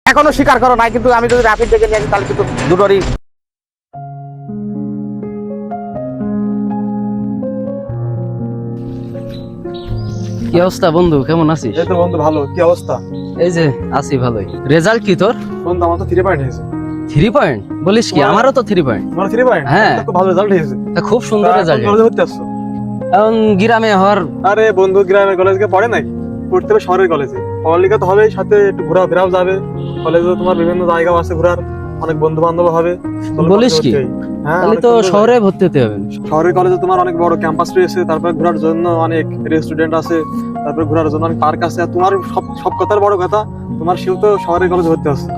এখনো স্বীকার করো নাই, কিন্তু আমি যদি রাফির ডেকে নিয়ে আসি তাহলে কিন্তু দুটোরই। কি অবস্থা বন্ধু, কেমন আছিস? এই তো বন্ধু ভালো। কি অবস্থা? এই যে আছি ভালোই। রেজাল্ট কি তোর? বন্ধু আমার তো 3 পয়েন্ট হয়েছে। 3 পয়েন্ট? বলিস কি, আমারও তো 3 পয়েন্ট। তোমার 3 পয়েন্ট? হ্যাঁ। খুব ভালো রেজাল্ট হয়েছে। খুব সুন্দর রেজাল্ট। কলেজে ভর্তি আসছো? এখন গ্রামে হওয়ার আরে বন্ধু, গ্রামের কলেজে পড়ে নাকি? পড়তে হবে শহরের কলেজে। পড়ালেখা তো হবেই, সাথে একটু ঘোরাফেরাও যাবে। কলেজে তোমার বিভিন্ন জায়গা আছে ঘোরার, অনেক বন্ধু বান্ধব হবে। চলো বলিস কলেজে কি? ভর্তি হই। হ্যাঁ, তাহলে অনেক তো সুন্দর শহরে জায়গা। ভর্তি হতে হবে। শহরের কলেজে তোমার অনেক বড় ক্যাম্পাস রয়েছে, তারপর ঘোরার জন্য অনেক রেস্টুরেন্ট আছে, তারপর ঘোরার জন্য অনেক পার্ক আছে। আর তোমার সব সব কথার বড় কথা, তোমার সেও তো শহরের কলেজে ভর্তি আছে।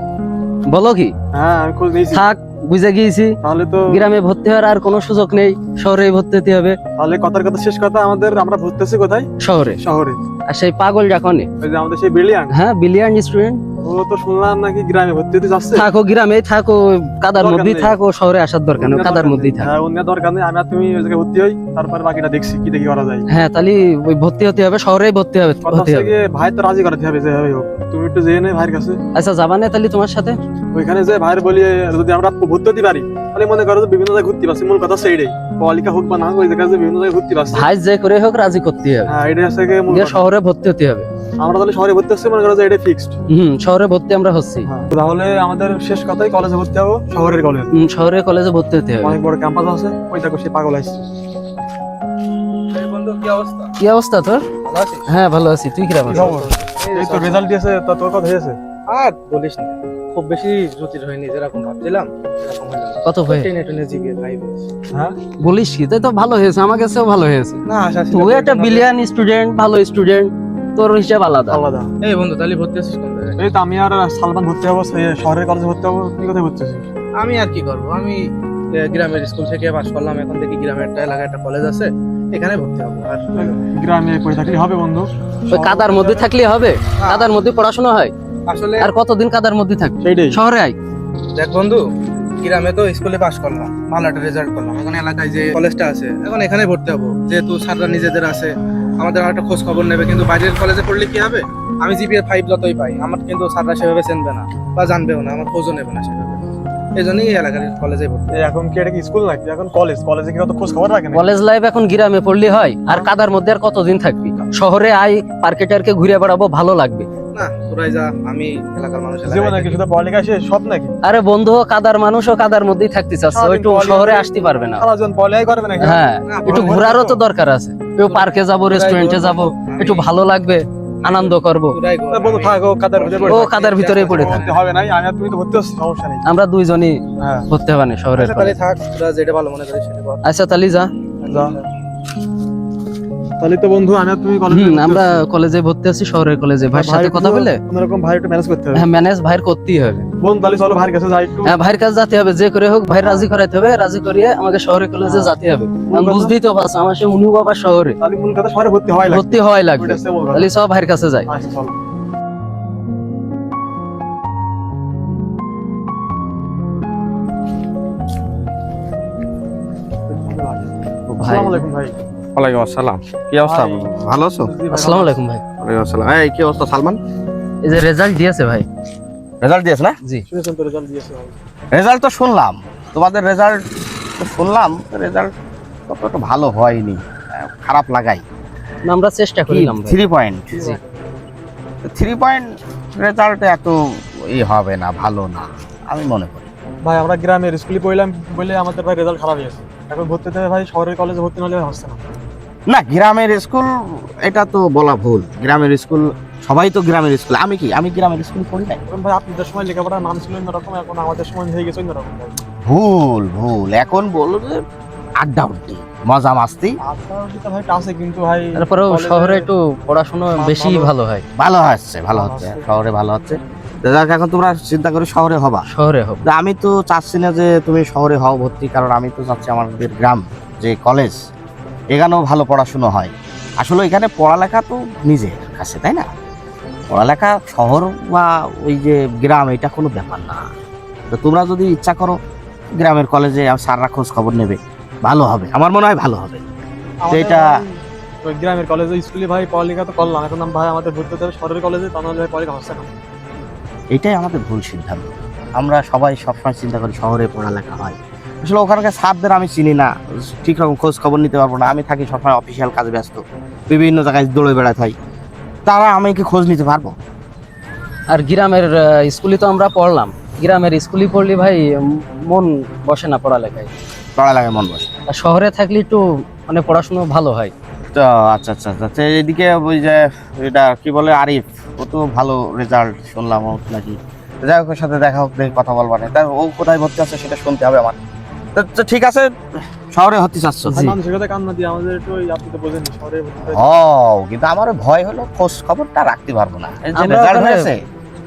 বলো কি? হ্যাঁ, আমি খোঁজ নিয়েছি। থাক, বুঝে গিয়েছি। তাহলে তো গ্রামে ভর্তি হওয়ার আর কোনো সুযোগ নেই, শহরেই ভর্তি হতে হবে। তাহলে কথার কথা শেষ কথা, আমরা ভর্তি আছি কোথায়? শহরে। শহরে। আর সেই পাগল যখনই, ওই যে আমাদের সেই ব্রিলিয়ান্ট, হ্যাঁ বিলিয়ন স্টুডেন্ট, ও তো শুনলাম নাকি গ্রামে ভর্তি হতে যাচ্ছে। থাকো গ্রামে, থাকো কাদার দরকার মধ্যেই নেই। থাকো, শহরে আসার দরকার নেই, অন্য কাদার দরকার মধ্যেই নেই। থাকো। হ্যাঁ, অন্য দরকার নেই। আমি আর তুমি ওই জায়গায় ভর্তি হই, তারপর বাকিটা দেখছি কি দেখি করা যায়। হ্যাঁ, তাহলে ওই ভর্তি হতে হবে, শহরেই ভর্তি হবে কথা হতে হচ্ছে হবে। গিয়ে ভাই তো রাজি করাতে হবে যেভাবে হোক। তুমি একটু যেয়ে নে ভাইয়ের কাছে। আচ্ছা, যাবা না তাহলে তোমার সাথে? ওইখানে যে ভাইয়ের বলি, যদি আমরা ভর্তি হতে পারি তাহলে মনে করো যে বিভিন্ন জায়গায় ঘুরতে পারছি। মূল কথা সেইটাই, পড়ালেখা হোক বা না হোক, ওই জায়গায় যে বিভিন্ন জায়গায় ঘুরতে পারছি। ভাই যে করে হোক রাজি করতে হবে। হ্যাঁ, এটাই হচ্ছে গিয়ে মূল গিয়ে কথা। শহরে ভর্তি হতে হবে। আমরা তাহলে শহরে ভর্তি হচ্ছি, মনে করো যে এটাই ফিক্সড। শহরে ভর্তি আমরা হচ্ছি। তাহলে আমাদের শেষ কথাই কলেজে ভর্তি হবো, শহরের কলেজ। শহরে কলেজে ভর্তি হতে হবে। অনেক বড় ক্যাম্পাস আছে, ওই দেখো সে পাগল আসছে। বন্ধু, কি অবস্থা? কি অবস্থা তোর? ভালো আছিস? হ্যাঁ ভালো আছি, তুই কিরকম কি আছিস? খবর? এই তো রেজাল্ট দিয়েছে, তা তোর কথা হয়েছে? আর বলিস না, খুব বেশি জটিল হয়নি, যেরকম ভাবছিলাম সেরকম হলো না। কত ভাই? টেনে টেনে জিগে ভাই। হ্যাঁ, বলিস কি, তাই তো ভালো হয়েছে, আমার কাছেও ভালো হয়েছে। না আশা ছিল তুই যে একটা এরকম হবে। বিলিয়ন স্টুডেন্ট, ভালো স্টুডেন্ট, তোর হিসাব আলাদা। আলাদা। এই বন্ধু, তাহলে ভর্তি আছিস কোন জায়গায়? এই তো আমি আর সালমান ভর্তি হবো শহরের কলেজে ভর্তি হবো। তুই কোথায় ভর্তি হচ্ছিস? আমি আর কি করব, আমি গ্রামের স্কুল থেকে পাশ করলাম, এখন দেখি গ্রামের একটা এলাকায় একটা কলেজ আছে, এখানে ভর্তি হবো। আর গ্রামে পড়ে থাকলে হবে বন্ধু। ওই কাদার মধ্যে থাকলে হবে? কাদার মধ্যে পড়াশোনা হয়? আসলে আর কতদিন কাদার মধ্যে থাকবে? সেইটাই। শহরে আয়। দেখ বন্ধু, গ্রামে তো স্কুলে পাশ করলাম, ভালো একটা রেজাল্ট করলাম, এখন এলাকায় যে কলেজটা আছে এখন এখানে ভর্তি হবো। যেহেতু স্যাররা নিজেদের আছে, আমাদের আর একটা খোঁজ খবর নেবে, কিন্তু বাইরের কলেজে পড়লে কি হবে, আমি জিপিএ 5 যতই পাই, আমার কিন্তু স্যাররা সেভাবে চিনবে না বা জানবেও না, আমার খোঁজও নেবে না সেভাবে। এই জন্যই এই এলাকার কলেজে ভর্তি। এই এখন কি এটা কি স্কুল নাকি? এখন কলেজ। কলেজে কি অত খোঁজ খবর রাখে না? কলেজ লাইফ এখন গ্রামে পড়লে হয়? আর কাদার মধ্যে আর কতদিন থাকবি? শহরে আয়, পার্কে টার্কে ঘুরে বেড়াবো, ভালো লাগবে। না তোরাই যা, আমি এলাকার মানুষ জীবন নাকি শুধু পড়ালেখা শেষ সব নাকি? আরে বন্ধু, কাদার মানুষও কাদার মধ্যেই থাকতে চাচ্ছে, সারাদিন একটু পড়ালেখা শহরে করে- আসতে পারবে না। সারা জীবন পড়ালেখাই করবে নাকি? হ্যাঁ, না, একটু পড়ালেখা ঘোরারও তো তো- দরকার আছে। একটু পার্কে যাব, রেস্টুরেন্টে যাব, একটু ভালো লাগবে, আনন্দ করব। তোরাই গো, বন্ধু আমি- থাকো, কাদের ভিতরে পড়ে ও থাক। কাদার ভিতরেই পড়ে থাক। ভর্তি হবে নাই, আমি আর তুমি তো ভর্তি হচ্ছি, সমস্যা নেই। আমরা দুইজনই হ্যাঁ, ভর্তি হবানি শহরের আচ্ছা, কলেজে। তাহলে থাক, তোরা যেটা ভালো মনে করিস সেটা কর। আচ্ছা তাহলে যা। যা। তাহলে তো বন্ধু আমি আর তুমি কলেজে ভর্তি আমরা হচ্ছি। কলেজে ভর্তি আছি, শহরের কলেজে। ভাইয়ের সাথে ভাই কথা একটু বলে, কোনোরকম ভাই একটু ম্যানেজ করতে হবে। হ্যাঁ ম্যানেজ ভাইয়ের করতেই হবে। বন্ধু তাহলে চলো ভাইয়ের কাছে যাই একটু। হ্যাঁ, ভাইয়ের কাছে যেতে হবে, যে করে হোক ভাই রাজি করাইতে হবে, রাজি করিয়ে আমাকে শহরের কলেজে যেতে হবে। আমি বুঝতেই তো পারছি, আমার সে উনি বাবা শহরে তাহলে মূল কথা শহরে ভর্তি হওয়াই লাগবে। ভর্তি হওয়াই লাগবে। ওইটা হচ্ছে মূল কথা। তাহলে সব ভাইয়ের কাছে যাই। আচ্ছা চলো। ভাই, আসসালামু আলাইকুম ভাই। ওয়ালাইকুম আসসালাম। কি অবস্থা? ভাই। ভালো আছো? জি ভাই, আসসালামু আলাইকুম ভাই। ওয়ালাইকুম আসসালাম। এই কি অবস্থা সালমান? এই যে রেজাল্ট দিয়েছে ভাই। রেজাল্ট দিয়েছে না? জি। শুনেছেন তো রেজাল্ট দিয়েছে ভাই। রেজাল্ট তো শুনলাম, তোমাদের রেজাল্ট তো শুনলাম, রেজাল্ট ততটা ভালো হয়নি, খারাপ লাগাই। না, আমরা চেষ্টা করিলাম ভাই। 3 পয়েন্ট। জি। 3 পয়েন্ট রেজাল্ট এত হবে না, ভালো না আমি মনে করি। ভাই আমরা গ্রামের স্কুলে পড়লাম বলে আমাদের ভাই রেজাল্ট খারাপ হয়েছে। এখন ভর্তি হতে হবে ভাই শহরের কলেজে ভর্তি না হলে হচ্ছে না। না, গ্রামের স্কুল এটা তো বলা ভুল। গ্রামের স্কুল, সবাই তো গ্রামের স্কুল। আমি গ্রামের স্কুল পড়ি নাই। এখন ভাই আপনাদের সময় লেখাপড়ার মান ছিল অন্যরকম, এখন আমাদের সময় হয়ে গেছে অন্যরকম ভাই। ভুল ভুল, এখন বললো যে আড্ডা উড্ডি, মজা মাস্তি। আপনার যেটা ভাই আছে কিন্তু ভাই তারপরেও কলেজে- শহরে একটু পড়াশোনা বেশি ভালো। ভালো হয়। ভালো হচ্ছে, ভালো হচ্ছে, শহরে ভালো হচ্ছে। তো যাক, এখন তোমরা চিন্তা করে শহরে হবা। শহরে হোক। তো আমি তো চাচ্ছি না যে তুমি শহরে হও ভর্তি, কারণ আমি তো চাচ্ছি আমাদের গ্রাম যে কলেজ, এখানেও ভালো পড়াশুনো হয়। আসলে এখানে পড়ালেখা তো নিজের কাছে, তাই না? পড়ালেখা শহর বা ওই যে গ্রাম, এটা কোনো ব্যাপার না। তো তোমরা যদি ইচ্ছা করো গ্রামের কলেজে, স্যাররা খোঁজ খবর নেবে, ভালো হবে, আমার মনে হয় ভালো হবে। আমাদের এটা- ভাই ওই গ্রামের কলেজে স্কুলে ভাই পড়ালেখা তো করলাম, এখন ভাই আমাদের ভর্তি হতে হবে শহরের কলেজে, তা নাহলে ভাই পড়ালেখা হচ্ছে না। এটাই আমাদের ভুল সিদ্ধান্ত। আমরা সবাই সবসময় চিন্তা করি শহরে পড়ালেখা হয়, আসলে ওখানকার স্যারদের আমি চিনি না, ঠিক রকম খোঁজ খবর নিতে পারবো না। আমি থাকি সবসময় অফিসিয়াল কাজে ব্যস্ত, বিভিন্ন জায়গায় দৌড়ে বেড়াতে হয়, তারা আমি কি খোঁজ নিতে পারবো? আর গ্রামের স্কুলে তো আমরা পড়লাম, গ্রামের স্কুলে পড়লে ভাই মন বসে না পড়ালেখায়। পড়ালেখায় মন বসে। আর শহরে থাকলে একটু মানে পড়াশোনা ভালো হয়। তো আচ্ছা আচ্ছা আচ্ছা, তো এদিকে ওই যে এটা কি বলে আরিফ, ও তো ভালো রেজাল্ট শুনলাম ওর নাকি, যাই হোক ওর সাথে দেখা হোক, দেখি কথা বলবা না। তা ও কোথায় ভর্তি আছে সেটা শুনতে হবে আমার। তো ঠিক আছে, শহরে ভর্তি চাচ্ছ? জি। মানুষের কথা কান্না দিয়ে আমাদের একটু আপনি তো বোঝেন শহরে ও, কিন্তু আমার ভয় হলো খোঁজ খবরটা রাখতে পারবো না। এই যে আমরা রেজাল্ট ওখানে হয়েছে,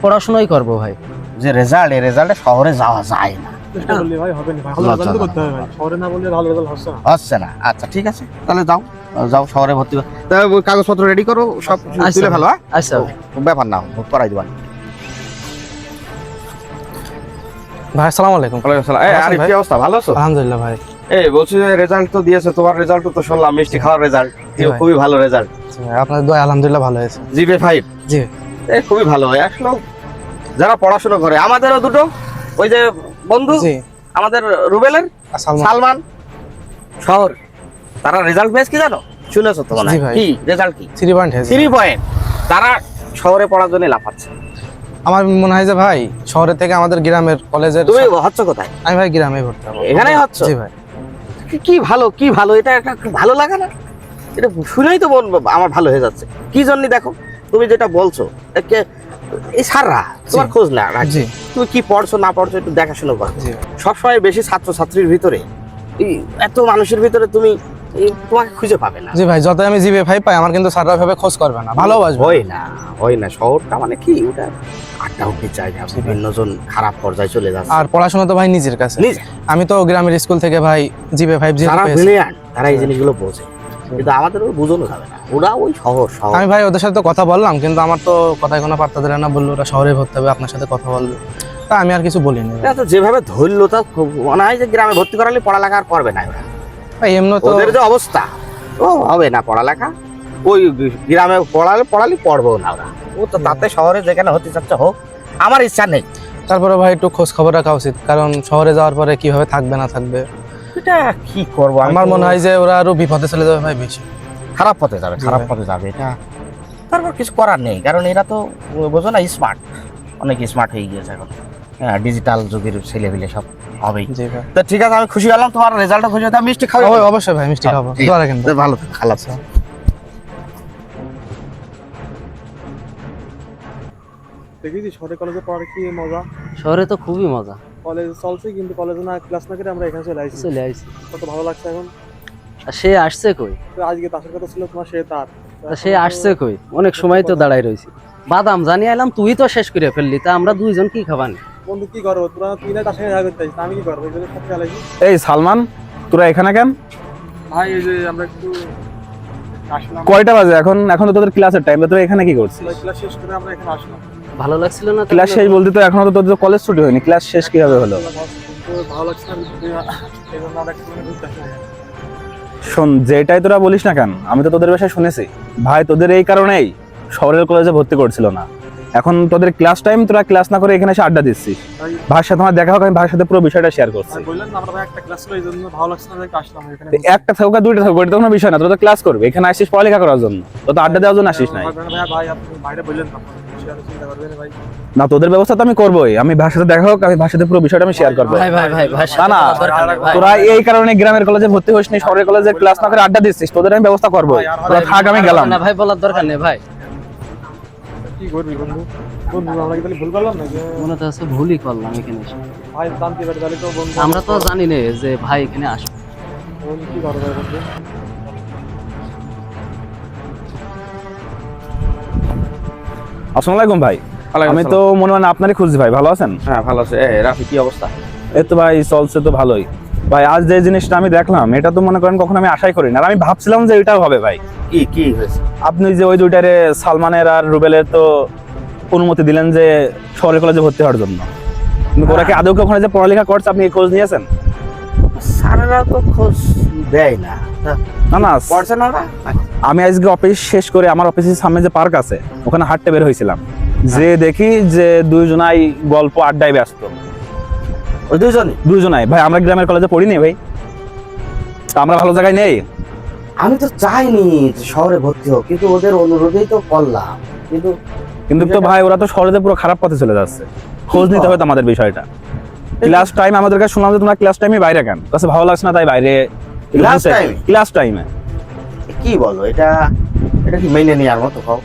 পড়াশোনাই করবো ভাই। যে রেজাল্ট, এই রেজাল্টে শহরে যাওয়া যায় না, চেষ্টা করলে ভাই হবে না ভাই, ভালো রেজাল্ট করতে হবে ভাই, শহরে না বললে ভালো রেজাল্ট হচ্ছে না। হচ্ছে না। আচ্ছা ঠিক আছে, তাহলে যাও যাও শহরে ভর্তি হও। তা ওই কাগজপত্র রেডি করো, সব আচ্ছা তুলে ফেলো। হ্যাঁ, আচ্ছা ভাই। ব্যাপার না, করাই দেবা। ভাই আসসালামু আলাইকুম। আরিফ, কি অবস্থা? ভালো আছো? আলহামদুলিল্লাহ ভাই। এই বলছি যে রেজাল্ট তো দিয়েছে, তোমার রেজাল্ট তো শুনলাম মিষ্টি খাওয়ার রেজাল্ট, জি ভাই। খুবই ভালো রেজাল্ট। আপনার দোয়া আলহামদুলিল্লাহ ভালো হয়েছে। জিপে 5, জি খুবই ভালো হয়। আসলে যারা পড়াশোনা করে, আমাদেরও দুটো ওই যে বন্ধু জি আমাদের রুবেলের সালমান সালমান শহর, তারা রেজাল্ট পেয়েছে কি জানো? শুনেছো তো মনে হয়? জি ভাই। কি রেজাল্ট? কি 3 পয়েন্ট হয়েছে। 3 পয়েন্ট। তারা শহরে পড়ার জন্য লাফাচ্ছে। আমার মনে হয় যে ভাই শহরের থেকে আমাদের গ্রামের কলেজের, তুমি হচ্ছ কোথায়? আমি ভাই গ্রামে ভর্তি হবো। এখানেই হচ্ছ? জি ভাই। কি ভালো, কি ভালো, এটা একটা ভালো লাগে না? এটা শুনেই তো আমার ভালো হয়ে যাচ্ছে। কি জন্য দেখো, তুমি যেটা বলছো এই সাররা তোমার খোঁজ না রাখছে, জি তুমি কি পড়ছো না পড়ছো একটু দেখাশোনা করো। জি সবসময় বেশি ছাত্রছাত্রীর ভিতরে, এই এত মানুষের ভিতরে তুমি তোমাকে খুঁজে পাবে না। জি ভাই, যত আমি জিবে ভাই পাই আমার কিন্তু স্যাররা ভাবে খোঁজ করবে না, ভালোবাসবে। হয় না শহরটা মানে কি, ওটা আড্ডা উঠতে জায়গা, বিভিন্ন জন খারাপ পর্যায়ে চলে যাচ্ছে। আর পড়াশোনা তো ভাই নিজের কাছে। নিজে আমি তো গ্রামের স্কুল থেকে ভাই জিবে 5 যারা ব্রিলিয়ান্ট তারা এই জিনিসগুলো বোঝে, কিন্তু আমাদের বোঝানো যাবে না, ওরা ওই শহর। আমি ভাই ওদের সাথে তো কথা বললাম, কিন্তু আমার তো কথায় কোনো পাত্তা দিলে না, বললো ওরা শহরে ভর্তি হবে, আপনার সাথে কথা বলবে, তা আমি আর কিছু বলিনি। এরা তো যেভাবে ধরলো, তা মনে হয় যে গ্রামে ভর্তি করালে পড়ালেখা আর করবে না ওরা। ভাই এমনি তো ওদের যে অবস্থা, ও হবে না পড়ালেখা, ওই গ্রামে পড়ালে পড়বো না ওরা। ও তো তাতে শহরে যেখানে হতে চাচ্ছে হোক, আমার ইচ্ছা নেই। তারপরে ভাই একটু খোঁজ খবর রাখা উচিত, কারণ শহরে যাওয়ার পরে কিভাবে থাকবে না থাকবে, এটা কি করবো, আমার মনে হয় যে ওরা আরো বিপদে চলে যাবে ভাই বেশি। খারাপ পথে যাবে, জি খারাপ ভাই। পথে যাবে। এটা তারপর কিছু করার নেই, কারণ এরা তো বোঝো না স্মার্ট, অনেক স্মার্ট হয়ে গিয়েছে এখন। হ্যাঁ, ডিজিটাল যুগের ছেলেপিলে সব হবেই। জি ভাই। তো ঠিক আছে, আমি খুশি হলাম, তোমার রেজাল্টটা খুশি হতে মিষ্টি খাওয়া। অবশ্যই ভাই মিষ্টি খাবো, ঠিক দোয়া রাখেন ভাই। ভালো খালাস। দেখেছি শহরে কলেজে পড়ার কি মজা, শহরে তো খুবই মজা। কলেজ চলছে কিন্তু কলেজে না ক্লাস না করে আমরা এখানে চলে আসছি, চলে আইছি। কত ভালো লাগছে এখন। আর সে আসছে কই? তো আজকে তাসের কথা ছিল তোমার, সে তার তা সে আসছে কই? অনেক সময় তো দাঁড়াই রয়েছি। বাদাম জানি আইলাম, তুই তো শেষ করে ফেললি, তা আমরা দুইজন কি খাবানি? বন্ধু কি করবো, তোরা তুই না তার সঙ্গে দেখা করতে আসছিস, আমি কি করবো, এই জন্য সাথে চালাইছি। এই সালমান, তোরা এখানে কেন? ভাই এই যে আমরা একটু আসলাম, কয়টা বাজে এখন? এখন তো তোদের ক্লাসের টাইম, তোরা এখানে কি করছিস? ক্লাস শেষ করে আমরা এখানে আসলাম। ভালো লাগছিল না? ক্লাস শেষ বলতে তো এখনো তো তোদের কলেজ ছুটি হয়নি, ক্লাস শেষ কিভাবে হলো? কিন্তু ভালো লাগছে না, এই জন্য আমরা একটু ঘুরতে আসলাম। শোন, যেটাই তোরা বলিস না কেন, আমি তো তোদের বাসায় শুনেছি ভাই, তোদের এই কারণেই শহরের কলেজে ভর্তি করছিল না। এখন তোদের ক্লাস টাইম, তোরা ক্লাস না করে এখানে এসে আড্ডা দিচ্ছিস। ভাইয়ের সাথে আমার দেখা হোক, আমি ভাইয়ের সাথে পুরো বিষয়টা শেয়ার করছি। আমি বললাম না, আমরা ভাই একটা ক্লাস ছিল, এই জন্য ভালো লাগছে না, তাই আসলাম এখানে। একটা থাকুক আর দুইটা থাকুক, এটা তো কোনো বিষয় না, তোরা তো ক্লাস করবে, এখানে আসিস পড়ালেখা করার জন্য, তো আড্ডা দেওয়ার জন্য আসিস নাই। ভাই আপনি বাইরে বললেন না, চিন্তা করবেন ভাই। না, তোদের ব্যবস্থা তো আমি করবোই, আমি ভাইয়ের সাথে দেখা হোক, আমি ভাইয়ের সাথে পুরো বিষয়টা আমি শেয়ার করবো। ভাই ভাই ভাই ভাই না না, তোরা এই কারণে গ্রামের কলেজে ভর্তি হইসনি, শহরের কলেজে ক্লাস না করে আড্ডা দিচ্ছিস, তোদের আমি ব্যবস্থা করবো। তোরা থাক, আমি গেলাম। না ভাই, বলার দরকার নেই ভাই। কি করবি বন্ধু, বন্ধু আমরা কি তাহলে ভুল করলাম না? যে মনে তো আছে ভুলই করলাম এখানে এসে। ভাই জানতে পারি তাহলে তো বন্ধু, আমরা তো জানি না যে ভাই এখানে আসবে। বন্ধু কি করবো বন্ধু। আসসালামু আলাইকুম ভাই। আমি তো মনে হয় আপনারই খুঁজছি ভাই, ভালো আছেন? হ্যাঁ ভালো আছে। রাফি কি অবস্থা? এই তো ভাই চলছে তো ভালোই। ভাই আজ যে জিনিসটা আমি দেখলাম, এটা তো মনে করেন কখনো আমি আশাই করি না, আর আমি ভাবছিলাম যে এটাও হবে ভাই। কি হয়েছে? আপনি যে ওই দুইটারে সালমানের আর রুবেলের তো অনুমতি দিলেন যে শহরের কলেজে ভর্তি হওয়ার জন্য, কিন্তু ওরা কি আদৌ ওখানে যে পড়ালেখা করছে আপনি খোঁজ নিয়েছেন? স্যারেরা তো খোঁজ দেয় না। না না, পড়ছে না ওরা? আমি আজকে অফিস শেষ করে আমার অফিসের সামনে যে পার্ক আছে ওখানে হাঁটতে বের হয়েছিলাম, যে দেখি যে দুইজনাই গল্প আড্ডায় ব্যস্ত। ওই দুজনই? দুইজনাই ভাই, আমরা গ্রামের কলেজে পড়িনি ভাই, তা আমরা ভালো জায়গায় নেই। আমি তো চাইনি যে শহরে ভর্তি হোক, কিন্তু ওদের অনুরোধেই তো করলাম। কিন্তু কিন্তু তো ভাই ওরা তো শহরে পুরো খারাপ পথে চলে যাচ্ছে, খোঁজ নিতে হবে তো আমাদের বিষয়টা। ক্লাস টাইম আমাদের কাছে শুনলাম যে তোমরা ক্লাস টাইমে বাইরে কেন, কাছে ভালো লাগছে না তাই বাইরে। Class time? ক্লাস টাইমে কি বলো, এটা এটা কি মেনে নেওয়ার মতো? খাও,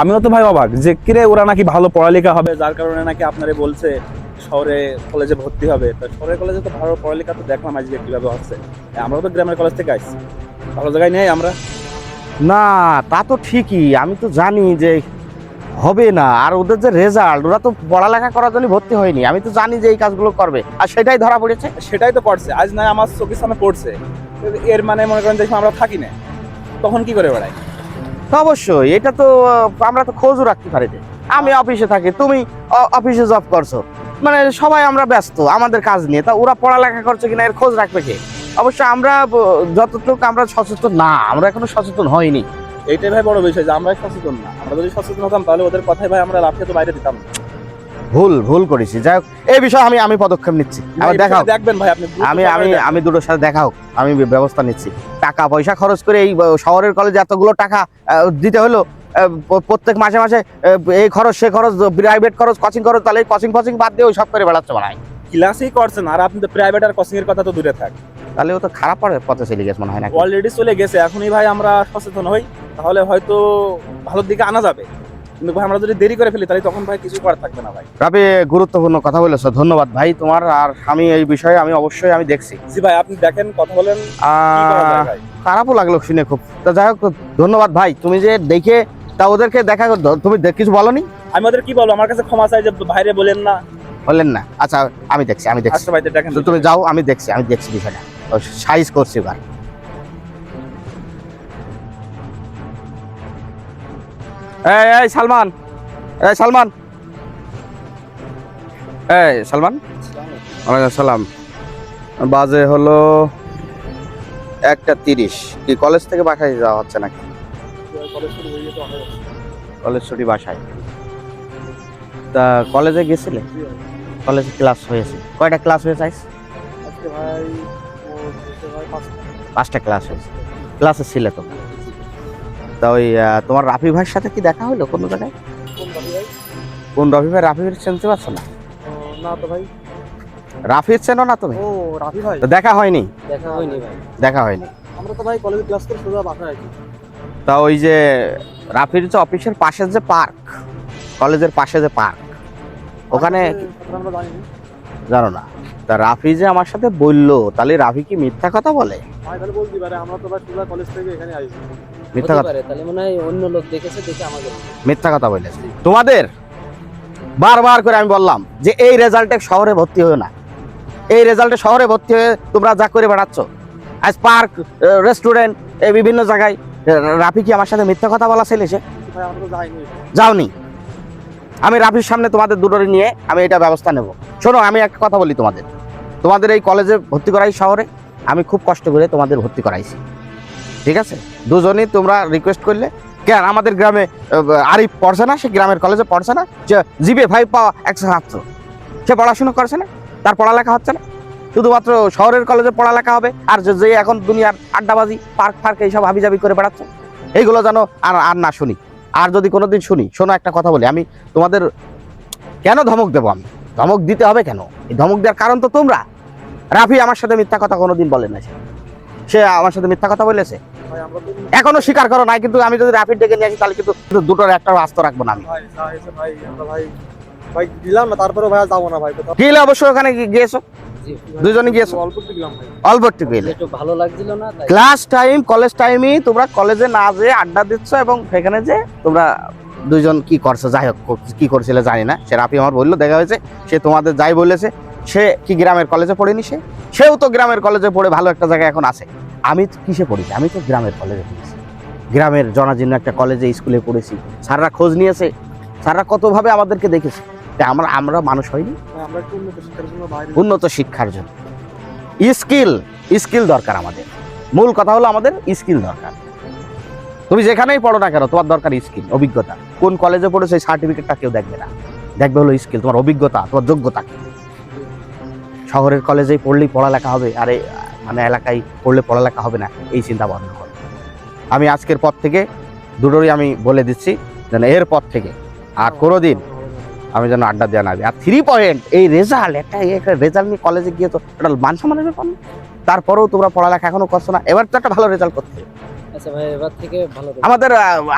আমিও তো ভাই অবাক যে কিরে ওরা নাকি ভালো পড়ালেখা হবে, যার কারণে নাকি আপনারে বলছে শহরে কলেজে ভর্তি হবে। তা শহরের কলেজে তো ভালো পড়ালেখা তো দেখলাম আজকে কিভাবে হচ্ছে। আমরাও তো গ্রামের কলেজ থেকে আসছি, ভালো জায়গায় নেই আমরা। না তা তো ঠিকই, আমি তো জানি যে হবে না। আর ওদের যে রেজাল্ট, ওরা তো পড়ালেখা করার জন্য ভর্তি হয়নি। আমি তো জানি যে এই কাজগুলো করবে, আর সেটাই ধরা পড়েছে। সেটাই তো পড়ছে, আজ নয় আমার চোখের সামনে পড়ছে। এর মানে মনে করেন দেখুন আমরা থাকি না, তখন কি করে বেড়াই? তো অবশ্যই এটা তো আমরা তো খোঁজও রাখতে পারি যে আমি অফিসে থাকি, তুমি অফিসে জব করছো, মানে সবাই আমরা ব্যস্ত আমাদের কাজ নিয়ে। তা ওরা পড়ালেখা করছে কিনা এর খোঁজ রাখবে কে? অবশ্য আমরা যতটুকু আমরা সচেতন না, আমরা এখনো সচেতন হয়নি। এইটাই ভাই বড় বিষয় যে আমরা সচেতন না। আমরা যদি সচেতন হতাম তাহলে ওদের কথাই ভাই আমরা লাফিয়ে তো বাইরে দিতাম না। ভুল করেছি। যাই হোক, এই বিষয়ে আমি পদক্ষেপ নিচ্ছি। আবার দেখাও, দেখবেন ভাই আপনি, আমি দুটোর সাথে দেখা হোক, আমি ব্যবস্থা নিচ্ছি। টাকা পয়সা খরচ করে এই শহরের কলেজে এতগুলো টাকা দিতে হলো, প্রত্যেক মাসে মাসে এই খরচ সে খরচ, প্রাইভেট খরচ, কোচিং খরচ, তাহলে কোচিং বাদ দিয়ে ওই সব করে বেড়াচ্ছে মনে হয়। ক্লাসই করছেন আর আপনি তো প্রাইভেট আর কোচিং এর কথা তো দূরে থাক। তাহলে ও তো খারাপ পথে চলে গেছে মনে হয় না? অলরেডি চলে গেছে, এখনই ভাই আমরা সচেতন হই তাহলে হয়তো ভালোর দিকে আনা যাবে। কিন্তু ভাই আমরা যদি দেরি করে ফেলি তাহলে তখন ভাই কিছু করার থাকবে না ভাই। রাবি, গুরুত্বপূর্ণ কথা বলেছো, ধন্যবাদ ভাই তোমার। আর আমি এই বিষয়ে অবশ্যই দেখছি। জি ভাই, আপনি দেখেন, কথা বলেন, কি করা যায় ভাই। খারাপও লাগলো শুনে খুব। তা যাই হোক, ধন্যবাদ ভাই, তুমি যে দেখে তা ওদেরকে দেখা, তুমি কিছু বলনি? আমি ওদের কি বলবো, আমার কাছে ক্ষমা চাই যে বাইরে বলেন না। বললেন না? আচ্ছা, আমি দেখছি। আচ্ছা ভাই দেখেন, তো তুমি যাও, আমি দেখছি বিষয়টা, সাইজ করছি এবার। এই সালমান, সালমান, ওয়ালাইকুম আসসালাম। বাজে হলো 1:30। কি কলেজ থেকে বাসায় যাওয়া হচ্ছে নাকি? কলেজ ছুটি বাসায়। তা কলেজে গেছিলে? কলেজে ক্লাস হয়েছে? কয়টা ক্লাস হয়েছে? আজকে ভাই 5টা ক্লাস হয়েছে। ক্লাসে ছিলে তোমরা? তা ওই তোমার রাফি ভাইয়ের সাথে কি দেখা হলো কোনো জায়গায়? কোন রফি ভাই? রাফি ভাই চিনতে পারছো না? না তো ভাই। রাফি চেনো না তুমি? ও রাফি ভাই, তো দেখা হয়নি? দেখা হয়নি ভাই। দেখা হয়নি। আমরা তো ভাই কলেজে ক্লাস করে সোজা বাসায় আছি। তা ওই যে রাফির যে অফিসের পাশে যে পার্ক, কলেজের পাশে যে পার্ক, ওখানে আমরা জানি না জানো না? তা রাফি যে আমার সাথে বললো, তাহলে রাফি কি মিথ্যা কথা বলে? ভাই, তাহলে বলতে পারে আমরা তো ভাই সোজা কলেজ থেকে এখানে আইছি। মিথ্যা হতে কথা, পারে, তাহলে মনে হয় অন্য লোক দেখেছে, দেখে আমাদের মিথ্যা কথা বলেছে। তোমাদের বারবার করে আমি বললাম যে এই রেজাল্টে শহরে ভর্তি হয়ে না, এই রেজাল্টে শহরে ভর্তি হয়ে তোমরা যা করে বেড়াচ্ছ, আজ পার্ক, রেস্টুরেন্ট, এই বিভিন্ন জায়গায়। রাফি কি আমার সাথে মিথ্যা কথা বলা ছেলে? সে ভাই আমরা তো যাইনি। যাওনি? আমি রাফির সামনে তোমাদের দুটোরে নিয়ে আমি এটা ব্যবস্থা নেব। শোনো, আমি একটা কথা বলি, তোমাদের এই কলেজে ভর্তি করাই শহরে আমি খুব কষ্ট করে তোমাদের ভর্তি করাইছি, ঠিক আছে? দুজনেই তোমরা রিকোয়েস্ট করলে। কেন আমাদের গ্রামে আরিফ পড়ছে না? সে গ্রামের কলেজে পড়ছে না? জিবে 5 পাওয়া একটা ছাত্র, সে পড়াশোনা করছে না? তার পড়ালেখা হচ্ছে না? শুধুমাত্র শহরের কলেজে পড়ালেখা হবে। আর যে এখন দুনিয়ার আড্ডাবাজি, পার্ক এইসব হাবিজাবি করে বেড়াচ্ছে, এইগুলো যেন আর না শুনি। আর যদি কোনোদিন শুনি, শোনো একটা কথা বলি, আমি তোমাদের কেন ধমক দেবো? আমি ধমক দিতে হবে কেন? এই ধমক দেওয়ার কারণ তো তোমরা। রাফি আমার সাথে মিথ্যা কথা কোনোদিন বলে না, সে আমার সাথে মিথ্যা কথা বলেছে? ভাই আমরা তো এখনো স্বীকার করো নাই, কিন্তু আমি যদি রাফির ডেকে নিয়ে আসি তাহলে কিন্তু দুটোর একটা আস্ত রাখবো না আমি। ভাই যা হয়েছে ভাই, আমরা ভাই দিলাম না, তারপরে ভাই যাবো না ভাই। কোথাও গেলে অবশ্যই ওখানে গিয়েছো, দুজনে গিয়েছো? অল্প একটু দিলাম ভাই। অল্প একটু গেলে। একটু ভালো লাগছিল না তাই। ক্লাস টাইম, কলেজ টাইমই তোমরা কলেজে না যেয়ে আড্ডা দিচ্ছ, এবং সেখানে যে তোমরা দুজন কি করছো, যাই হোক কি করছিলে জানি না। সে রাফি আমার বললো দেখা হয়েছে, সে তোমাদের যাই বলেছে। সে কি গ্রামের কলেজে পড়েনি? সেও তো গ্রামের কলেজে পড়ে ভালো একটা জায়গায় এখন আছে। আমি তো কিসে পড়েছি? আমি তো গ্রামের কলেজে পড়েছি, গ্রামের জনাজীর্ণ একটা কলেজে, স্কুলে পড়েছি। স্যাররা খোঁজ নিয়েছে, স্যাররা কতভাবে আমাদেরকে দেখেছে। তাই আমরা মানুষ হয়নি? ভাই, আমরা একটু উন্নত শিক্ষার জন্য বাইরে। উন্নত শিক্ষার জন্য স্কিল দরকার আমাদের। মূল কথা হলো আমাদের স্কিল দরকার। তুমি যেখানেই পড়ো না কেন, তোমার দরকার স্কিল, অভিজ্ঞতা। কোন কলেজে পড়েছো সেই সার্টিফিকেটটা কেউ দেখবে না, দেখবে হলো স্কিল, তোমার অভিজ্ঞতা, তোমার যোগ্যতা কি। শহরের কলেজেই পড়লেই পড়ালেখা হবে, আর এই মানে এলাকায় পড়লে পড়ালেখা হবে না, এই চিন্তা বন্ধ করো। আমি আজকের পর থেকে দুটোরই আমি বলে দিচ্ছি যেন এর পর থেকে আর কোনোদিন আমি যেন আড্ডা দেওয়া না দিই। আর 3 পয়েন্ট এই রেজাল্ট, একটা রেজাল্ট নিয়ে কলেজে গিয়ে তো একটা মান সম্মানের ব্যাপার না। তারপরেও তোমরা পড়ালেখা এখনো করছো না, এবার তো একটা ভালো রেজাল্ট করতে হবে। আচ্ছা ভাই, এবার থেকে ভালো করে আমাদের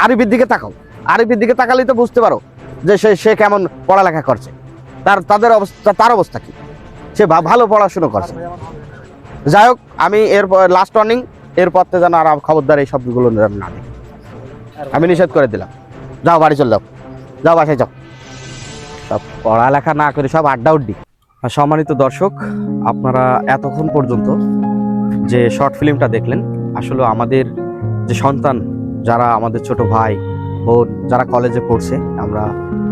আরিফের দিকে তাকাও, আরিফের দিকে তাকালেই তো বুঝতে পারো যে সে কেমন পড়ালেখা করছে, তাদের অবস্থা, তার অবস্থা কি, সে ভালো পড়াশুনো করছে। যাই হোক, আমি এর লাস্ট ওয়ার্নিং, এরপর থেকে যেন আর খবরদার এই শব্দগুলো না দেখি, আমি নিষেধ করে দিলাম। যাও বাড়ি চলে যাও, যাও বাসায় যাও, সব পড়ালেখা না করে সব আড্ডা উড্ডি। আর সম্মানিত দর্শক, আপনারা এতক্ষণ পর্যন্ত যে শর্ট ফিল্মটা দেখলেন, আসলে আমাদের যে সন্তান, যারা আমাদের ছোট ভাই বোন যারা কলেজে পড়ছে, আমরা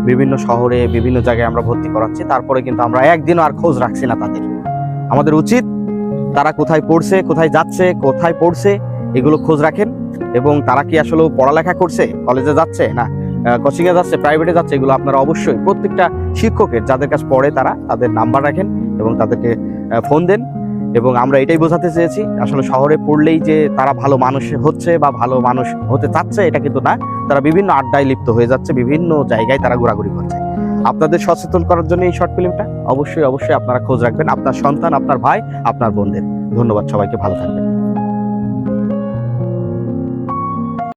বিভিন্ন শহরে বিভিন্ন জায়গায় আমরা ভর্তি করাচ্ছি, তারপরে কিন্তু আমরা একদিনও আর খোঁজ রাখছি না তাদের। আমাদের উচিত তারা কোথায় পড়ছে, কোথায় যাচ্ছে, কোথায় পড়ছে, এগুলো খোঁজ রাখেন। এবং তারা কি আসলে পড়ালেখা করছে, কলেজে যাচ্ছে না কোচিংয়ে যাচ্ছে, প্রাইভেটে যাচ্ছে, এগুলো আপনারা অবশ্যই প্রত্যেকটা শিক্ষকের যাদের কাছে পড়ে তারা তাদের নাম্বার রাখেন এবং তাদেরকে ফোন দেন। এবং আমরা এটাই বোঝাতে চেয়েছি, আসলে শহরে পড়লেই যে তারা ভালো মানুষ হচ্ছে বা ভালো মানুষ হতে চাচ্ছে এটা কিন্তু না। তারা বিভিন্ন আড্ডায় লিপ্ত হয়ে যাচ্ছে, বিভিন্ন জায়গায় তারা ঘোরাঘুরি করছে। আপনাদের সচেতন করার জন্য এই শর্ট ফিল্মটা অবশ্যই আপনারা খোঁজ রাখবেন, আপনার সন্তান, আপনার ভাই, আপনার বোনদের। ধন্যবাদ, সবাইকে ভালো থাকবেন।